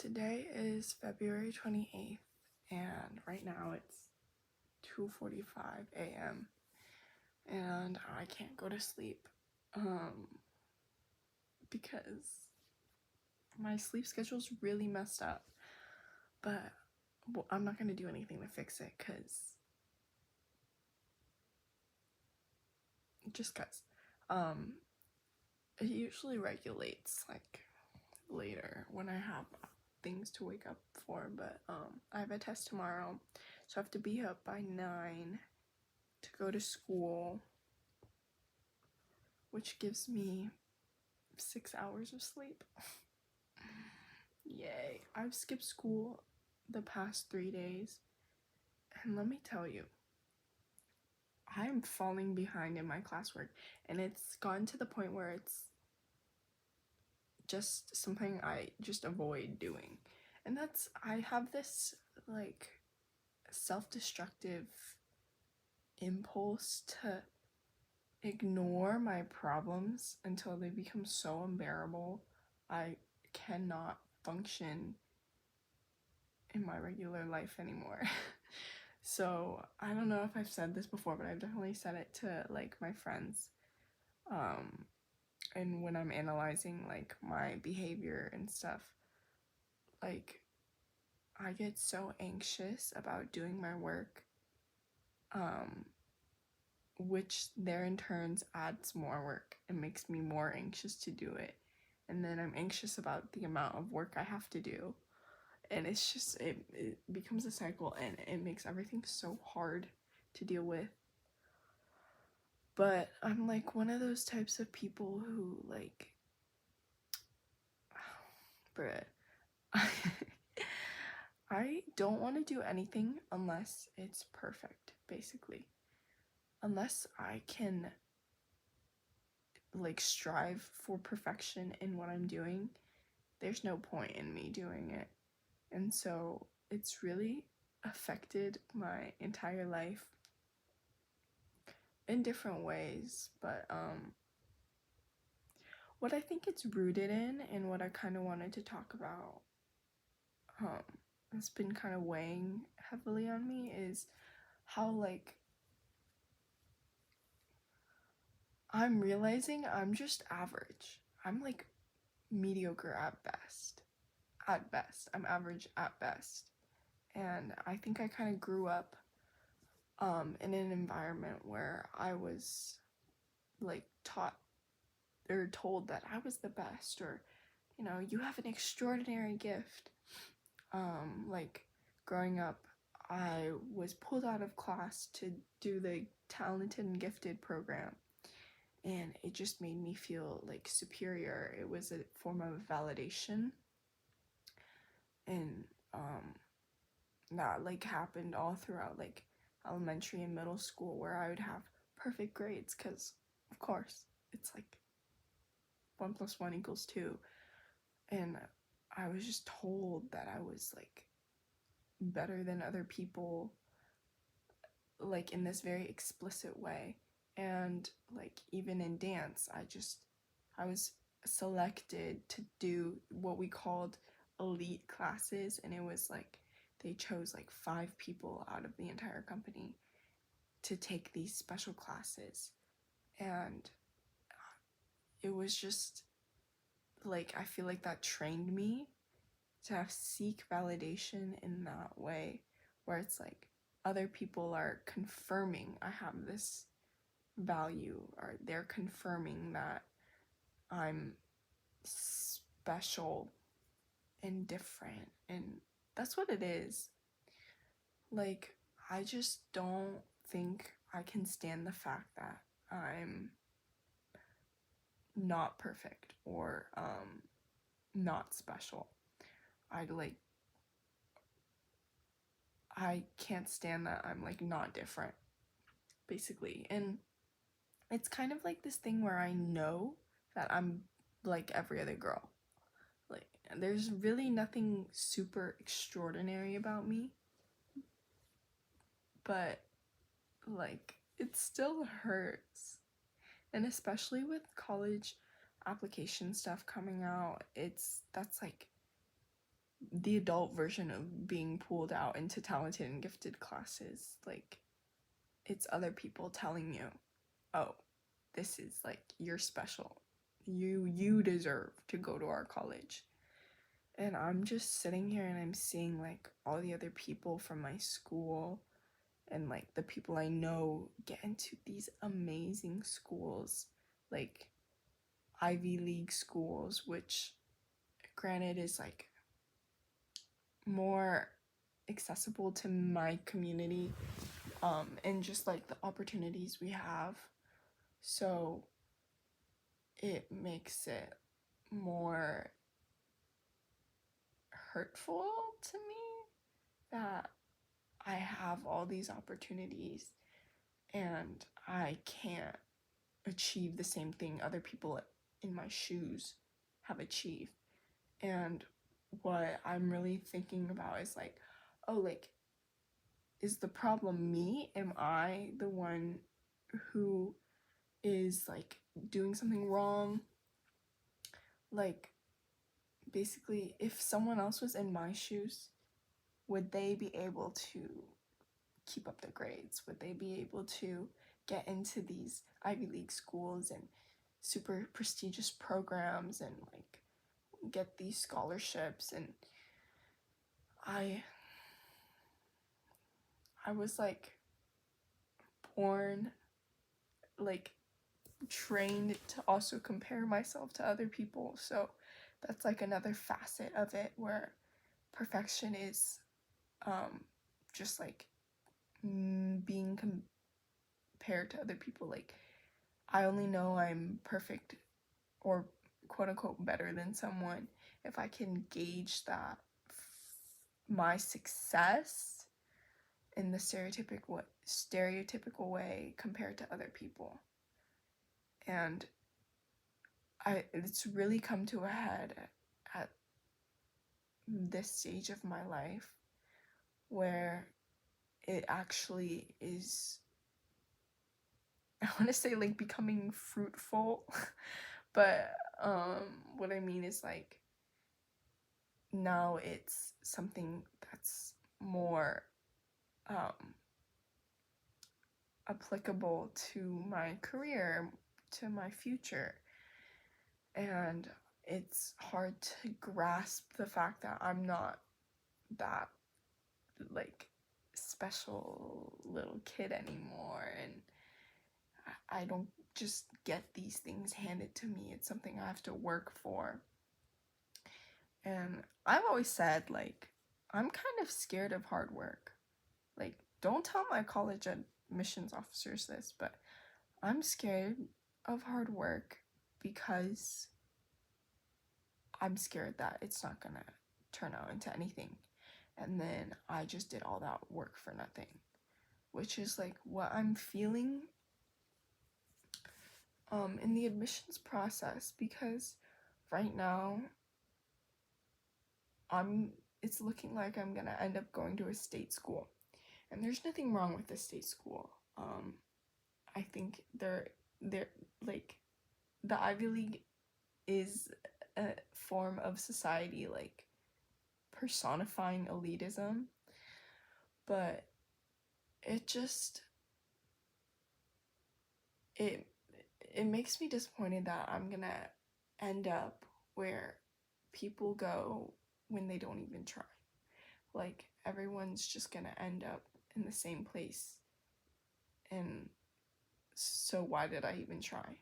Today is February 28th, and right now it's 2:45 a.m. and I can't go to sleep because my sleep schedule's really messed up. But I'm not gonna do anything to fix it because it usually regulates like later when I have things to wake up for. But I have a test tomorrow, so I have to be up by 9 to go to school, which gives me 6 hours of sleep. Yay. I've skipped school the past 3 days, and let me tell you, I am falling behind in my classwork, and it's gotten to the point where it's just something I just avoid doing. And I have this like self-destructive impulse to ignore my problems until they become so unbearable I cannot function in my regular life anymore. So I don't know if I've said this before, but I've definitely said it to like my friends, and when I'm analyzing like my behavior and stuff, like I get so anxious about doing my work, which there in turns adds more work and makes me more anxious to do it. And then I'm anxious about the amount of work I have to do. And it's just, it becomes a cycle, and it makes everything so hard to deal with. But I'm like one of those types of people who like, bruh, I don't want to do anything unless it's perfect, basically. Unless I can like strive for perfection in what I'm doing, there's no point in me doing it. And so it's really affected my entire life in different ways. But what I think it's rooted in, and what I kind of wanted to talk about, it's been kind of weighing heavily on me, is how like I'm realizing I'm just average. I'm like mediocre at best. At best. I'm average at best. And I think I kind of grew up in an environment where I was like taught or told that I was the best, or you have an extraordinary gift. Like growing up, I was pulled out of class to do the talented and gifted program, and it just made me feel like superior. It was a form of validation, and that like happened all throughout like elementary and middle school, where I would have perfect grades because of course it's like 1 + 1 = 2, and I was just told that I was like better than other people, like in this very explicit way. And like even in dance, I was selected to do what we called elite classes, and it was like they chose like 5 people out of the entire company to take these special classes. And it was just like, I feel like that trained me to seek validation in that way, where it's like other people are confirming I have this value, or they're confirming that I'm special and different. And that's what it is. Like, I just don't think I can stand the fact that I'm not perfect or not special. I can't stand that I'm like not different, basically. And it's kind of like this thing where I know that I'm like every other girl. Like, there's really nothing super extraordinary about me, but like it still hurts. And especially with college application stuff coming out, that's like the adult version of being pulled out into talented and gifted classes. Like, it's other people telling you, oh, this is like, you're special. You deserve to go to our college. And I'm just sitting here and I'm seeing like all the other people from my school and like the people I know get into these amazing schools, like Ivy League schools, which granted is like more accessible to my community, and just like the opportunities we have. So it makes it more hurtful to me that I have all these opportunities and I can't achieve the same thing other people in my shoes have achieved. And what I'm really thinking about is like, oh, like, is the problem me? Am I the one who is like doing something wrong? Like, basically, if someone else was in my shoes, would they be able to keep up their grades? Would they be able to get into these Ivy League schools and super prestigious programs and like get these scholarships? And I was like born, like trained to also compare myself to other people. So that's like another facet of it where perfection is just like being compared to other people. Like, I only know I'm perfect or quote unquote better than someone if I can gauge that my success in the stereotypical way compared to other people. And it's really come to a head at this stage of my life where it actually is, I want to say like becoming fruitful, but what I mean is like now it's something that's more applicable to my career, to my future. And it's hard to grasp the fact that I'm not that like special little kid anymore, and I don't just get these things handed to me. It's something I have to work for. And I've always said, like, I'm kind of scared of hard work. Like, don't tell my college admissions officers this, but I'm scared of hard work because I'm scared that it's not gonna turn out into anything. And then I just did all that work for nothing, which is like what I'm feeling in the admissions process, because right now it's looking like I'm gonna end up going to a state school. And there's nothing wrong with the state school. I think they're like, the Ivy League is a form of society, like personifying elitism, but it just it makes me disappointed that I'm gonna end up where people go when they don't even try. Like, everyone's just gonna end up in the same place, and so why did I even try?